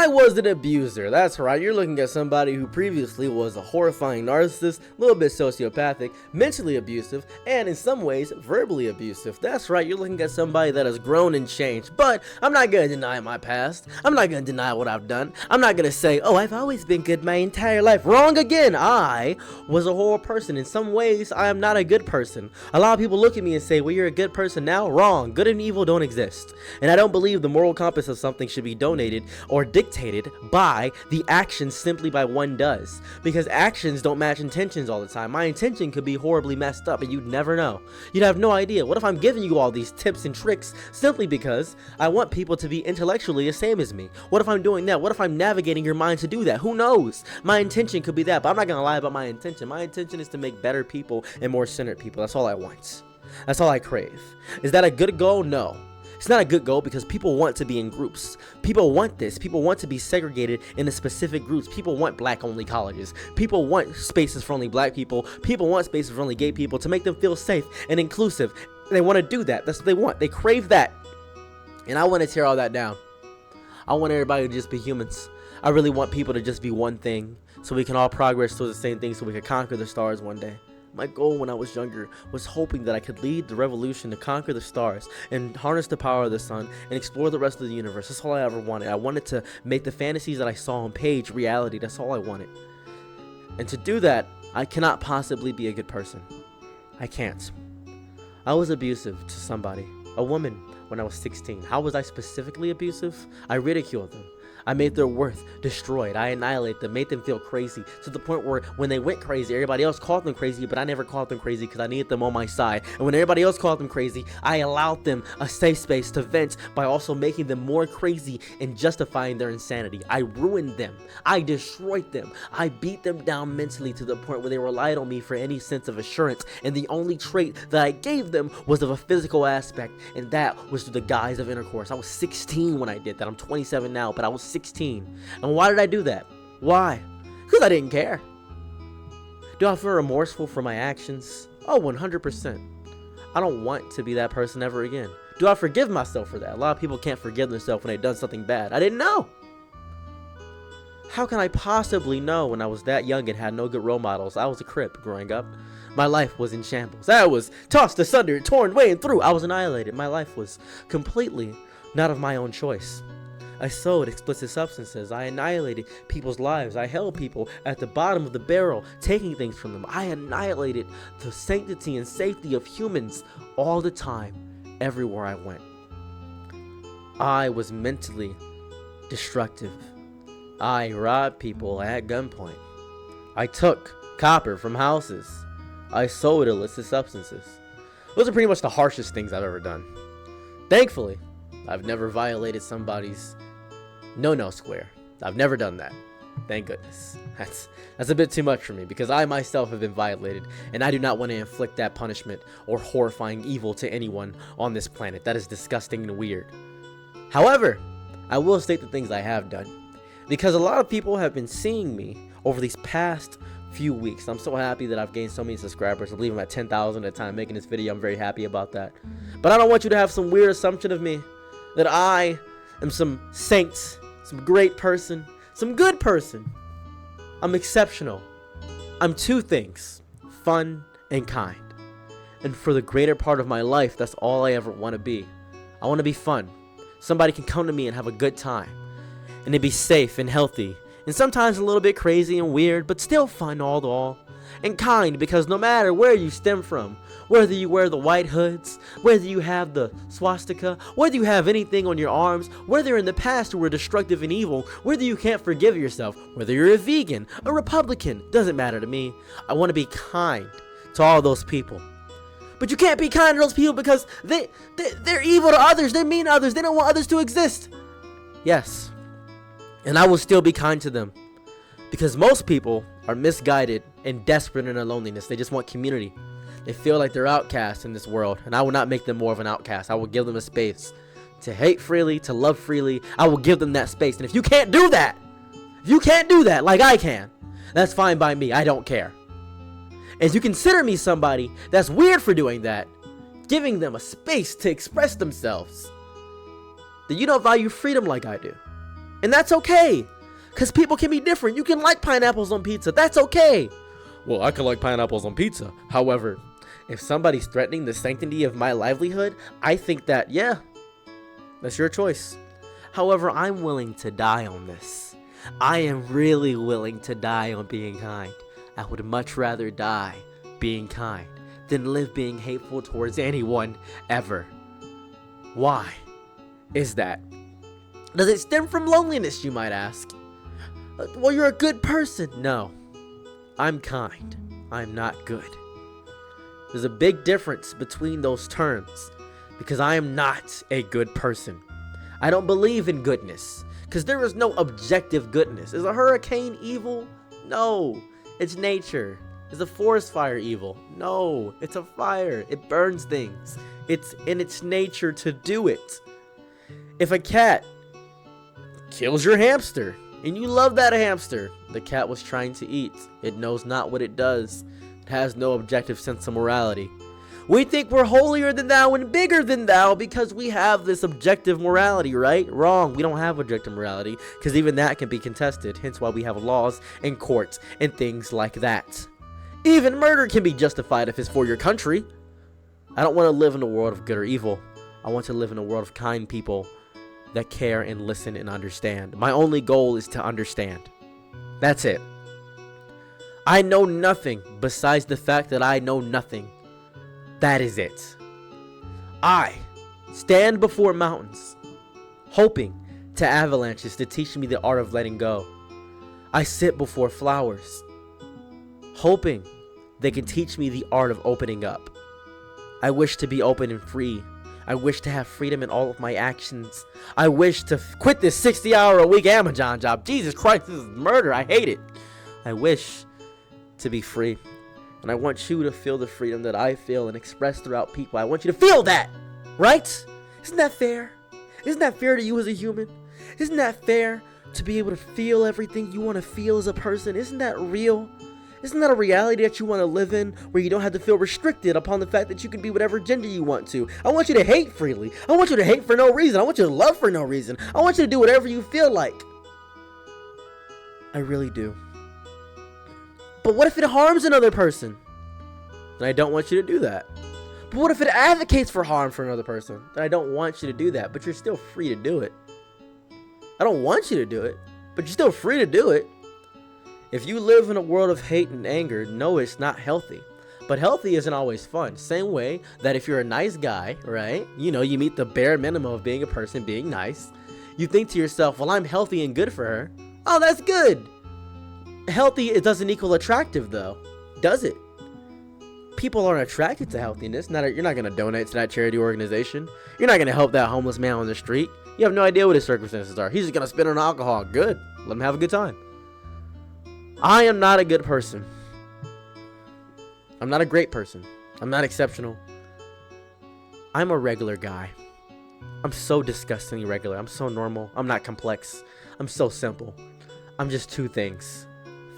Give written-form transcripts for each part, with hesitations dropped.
was an abuser. That's right, you're looking at somebody who previously was a horrifying narcissist, a little bit sociopathic, mentally abusive, and in some ways, verbally abusive. That's right, you're looking at somebody that has grown and changed. But I'm not gonna deny my past. I'm not gonna deny what I've done. I'm not gonna say, oh, I've always been good my entire life. Wrong again. I was a horrible person. In some ways, I am not a good person. A lot of people look at me and say, well, you're a good person now. Wrong. Good and evil don't exist. And I don't believe the moral compass of something should be donated or dictated by the actions simply by one does, because actions don't match intentions all the time. My intention could be horribly messed up and you'd never know. You'd have no idea. What if I'm giving you all these tips and tricks simply because I want people to be intellectually the same as me? What if I'm doing that? What if I'm navigating your mind to do that? Who knows? My intention could be that, but I'm not gonna lie about my intention. My intention is to make better people and more centered people. That's all I want. That's all I crave. Is that a good goal? No. It's not a good goal because people want to be in groups. People want this. People want to be segregated into specific groups. People want black-only colleges. People want spaces for only black people. People want spaces for only gay people to make them feel safe and inclusive. They want to do that. That's what they want. They crave that. And I want to tear all that down. I want everybody to just be humans. I really want people to just be one thing so we can all progress towards the same thing so we can conquer the stars one day. My goal when I was younger was hoping that I could lead the revolution to conquer the stars and harness the power of the sun and explore the rest of the universe. That's all I ever wanted. I wanted to make the fantasies that I saw on page reality. That's all I wanted. And to do that, I cannot possibly be a good person. I can't. I was abusive to somebody, a woman, when I was 16. How was I specifically abusive? I ridiculed them. I made their worth destroyed. I annihilated them, made them feel crazy to the point where when they went crazy, everybody else called them crazy, but I never called them crazy because I needed them on my side. And when everybody else called them crazy, I allowed them a safe space to vent by also making them more crazy and justifying their insanity. I ruined them. I destroyed them. I beat them down mentally to the point where they relied on me for any sense of assurance. And the only trait that I gave them was of a physical aspect, and that was through the guise of intercourse. I was 16 when I did that. I'm 27 now, but I was 16. And why did I do that? Why? Because I didn't care. Do I feel remorseful for my actions? Oh, 100%. I don't want to be that person ever again. Do I forgive myself for that? A lot of people can't forgive themselves when they've done something bad. I didn't know. How can I possibly know when I was that young and had no good role models? I was a crip growing up. My life was in shambles. I was tossed asunder, torn way and through. I was annihilated. My life was completely not of my own choice. I sold explicit substances. I annihilated people's lives. I held people at the bottom of the barrel, taking things from them. I annihilated the sanctity and safety of humans all the time, everywhere I went. I was mentally destructive. I robbed people at gunpoint. I took copper from houses. I sold illicit substances. Those are pretty much the harshest things I've ever done. Thankfully, I've never violated somebody's no square. I've never done that. Thank goodness. That's a bit too much for me because I myself have been violated and I do not want to inflict that punishment or horrifying evil to anyone on this planet. That is disgusting and weird. However, I will state the things I have done because a lot of people have been seeing me over these past few weeks. I'm so happy that I've gained so many subscribers. I believe I'm at 10,000 at the time making this video. I'm very happy about that. But I don't want you to have some weird assumption of me that I am some saint, some great person, some good person. I'm exceptional. I'm two things, fun and kind. And for the greater part of my life, that's all I ever want to be. I want to be fun. Somebody can come to me and have a good time. And to be safe and healthy. And sometimes a little bit crazy and weird, but still fun all in all. And kind, because no matter where you stem from, whether you wear the white hoods, whether you have the swastika, whether you have anything on your arms, whether in the past you were destructive and evil, whether you can't forgive yourself, whether you're a vegan, a Republican, doesn't matter to me. I want to be kind to all those people. But you can't be kind to those people because they're evil to others, they're mean to others, they don't want others to exist. Yes, and I will still be kind to them. Because most people are misguided and desperate in their loneliness. They just want community. They feel like they're outcasts in this world. And I will not make them more of an outcast. I will give them a space to hate freely, to love freely. I will give them that space. And if you can't do that, like I can, that's fine by me. I don't care. As you consider me somebody that's weird for doing that, giving them a space to express themselves, then you don't value freedom like I do. And that's okay. Because people can be different. You can like pineapples on pizza. That's okay. Well, I can like pineapples on pizza. However, if somebody's threatening the sanctity of my livelihood, I think that, yeah, that's your choice. However, I'm willing to die on this. I am really willing to die on being kind. I would much rather die being kind than live being hateful towards anyone ever. Why is that? Does it stem from loneliness, you might ask? Well, you're a good person. No, I'm kind. I'm not good. There's a big difference between those terms because I am not a good person. I don't believe in goodness because there is no objective goodness. Is a hurricane evil? No, it's nature. Is a forest fire evil? No, it's a fire. It burns things. It's in its nature to do it. If a cat kills your hamster and you love that hamster, the cat was trying to eat. It knows not what it does. It has no objective sense of morality. We think we're holier than thou and bigger than thou because we have this objective morality, right? Wrong. We don't have objective morality because even that can be contested. Hence why we have laws and courts and things like that. Even murder can be justified if it's for your country. I don't want to live in a world of good or evil. I want to live in a world of kind people that care and listen and understand. My only goal is to understand. That's it. I know nothing besides the fact that I know nothing. That is it. I stand before mountains, hoping to avalanches to teach me the art of letting go. I sit before flowers, hoping they can teach me the art of opening up. I wish to be open and free. I wish to have freedom in all of my actions. I wish to quit this 60-hour-a-week Amazon job. Jesus Christ, this is murder. I hate it. I wish to be free. And I want you to feel the freedom that I feel and express throughout people. I want you to feel that, right? Isn't that fair? Isn't that fair to you as a human? Isn't that fair to be able to feel everything you want to feel as a person? Isn't that real? Isn't that a reality that you want to live in where you don't have to feel restricted upon the fact that you can be whatever gender you want to? I want you to hate freely. I want you to hate for no reason. I want you to love for no reason. I want you to do whatever you feel like. I really do. But what if it harms another person? Then I don't want you to do that. But what if it advocates for harm for another person? Then I don't want you to do that, but you're still free to do it. I don't want you to do it, but you're still free to do it. If you live in a world of hate and anger, no, it's not healthy. But healthy isn't always fun. Same way that if you're a nice guy, right? You know, you meet the bare minimum of being a person, being nice. You think to yourself, well, I'm healthy and good for her. Oh, that's good. Healthy, it doesn't equal attractive, though. Does it? People aren't attracted to healthiness. You're not going to donate to that charity organization. You're not going to help that homeless man on the street. You have no idea what his circumstances are. He's just going to spend on alcohol. Good. Let him have a good time. I am not a good person. I'm not a great person. I'm not exceptional. I'm a regular guy. I'm so disgustingly regular. I'm so normal. I'm not complex. I'm so simple. I'm just two things.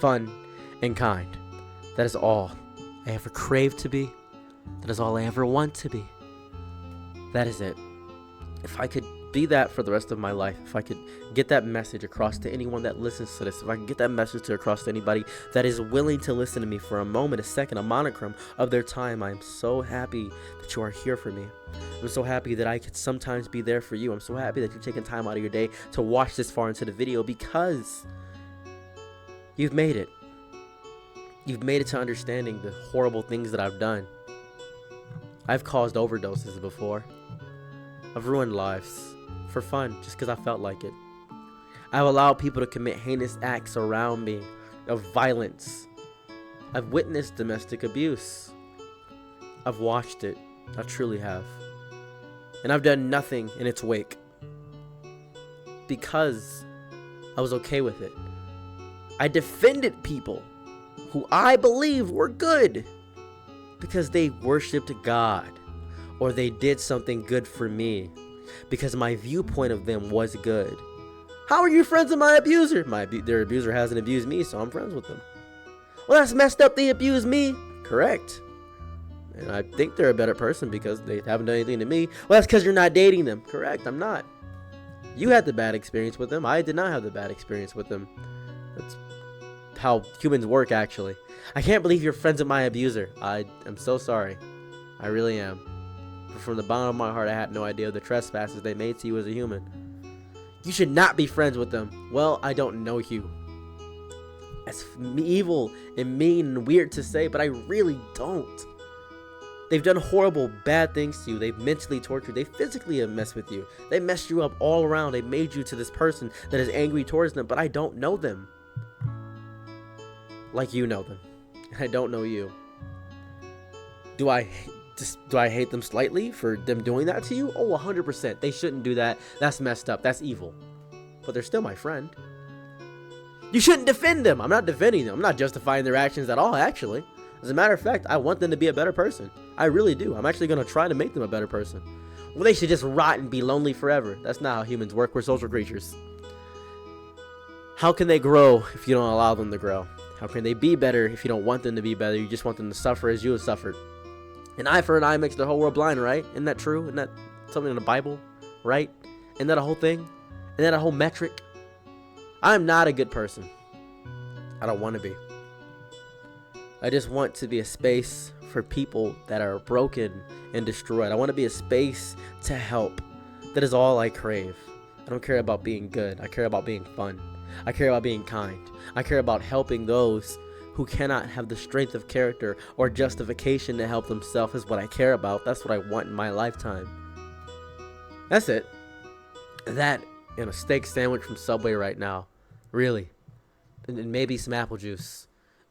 Fun and kind. That is all I ever crave to be. That is all I ever want to be. That is it. If I could be that for the rest of my life, if I could get that message across to anyone that listens to this, if I can get that message across to anybody that is willing to listen to me for a moment, a second, a monochrome of their time, I am so happy that you are here for me. I'm so happy that I could sometimes be there for you. I'm so happy that you're taking time out of your day to watch this far into the video because you've made it. You've made it to understanding the horrible things that I've done. I've caused overdoses before. I've ruined lives for fun just because I felt like it. I've allowed people to commit heinous acts around me of violence. I've witnessed domestic abuse. I've watched it. I truly have. And I've done nothing in its wake because I was okay with it. I defended people who I believed were good because they worshiped God or they did something good for me because my viewpoint of them was good. How are you friends with my abuser? Their abuser hasn't abused me, so I'm friends with them. Well, that's messed up. They abused me. Correct. And I think they're a better person because they haven't done anything to me. Well, that's because you're not dating them. Correct. I'm not. You had the bad experience with them. I did not have the bad experience with them. That's how humans work, actually. I can't believe you're friends with my abuser. I am so sorry. I really am. But from the bottom of my heart, I had no idea of the trespasses they made to you as a human. You should not be friends with them. Well, I don't know you. That's evil and mean and weird to say, but I really don't. They've done horrible, bad things to you. They've mentally tortured. They physically have messed with you. They messed you up all around. They made you to this person that is angry towards them, but I don't know them. Like you know them. I don't know you. Do I hate them slightly for them doing that to you? Oh, 100%. They shouldn't do that. That's messed up. That's evil. But they're still my friend. You shouldn't defend them. I'm not defending them. I'm not justifying their actions at all, actually. As a matter of fact, I want them to be a better person. I really do. I'm actually going to try to make them a better person. Well, they should just rot and be lonely forever. That's not how humans work. We're social creatures. How can they grow if you don't allow them to grow? How can they be better if you don't want them to be better? You just want them to suffer as you have suffered. An eye for an eye makes the whole world blind, right? Isn't that true? Isn't that something in the Bible, right? Isn't that a whole thing? Isn't that a whole metric? I'm not a good person. I don't want to be. I just want to be a space for people that are broken and destroyed. I want to be a space to help. That is all I crave. I don't care about being good. I care about being fun. I care about being kind. I care about helping those who cannot have the strength of character or justification to help themselves is what I care about. That's what I want in my lifetime. That's it. That and a steak sandwich from Subway right now. Really. And maybe some apple juice.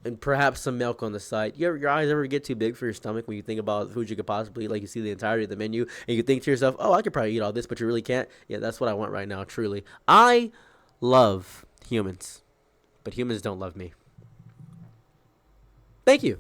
And perhaps some milk on the side. Your eyes ever get too big for your stomach when you think about food you could possibly eat? Like you see the entirety of the menu and you think to yourself, oh, I could probably eat all this, but you really can't. Yeah, that's what I want right now, truly. I love humans, but humans don't love me. Thank you.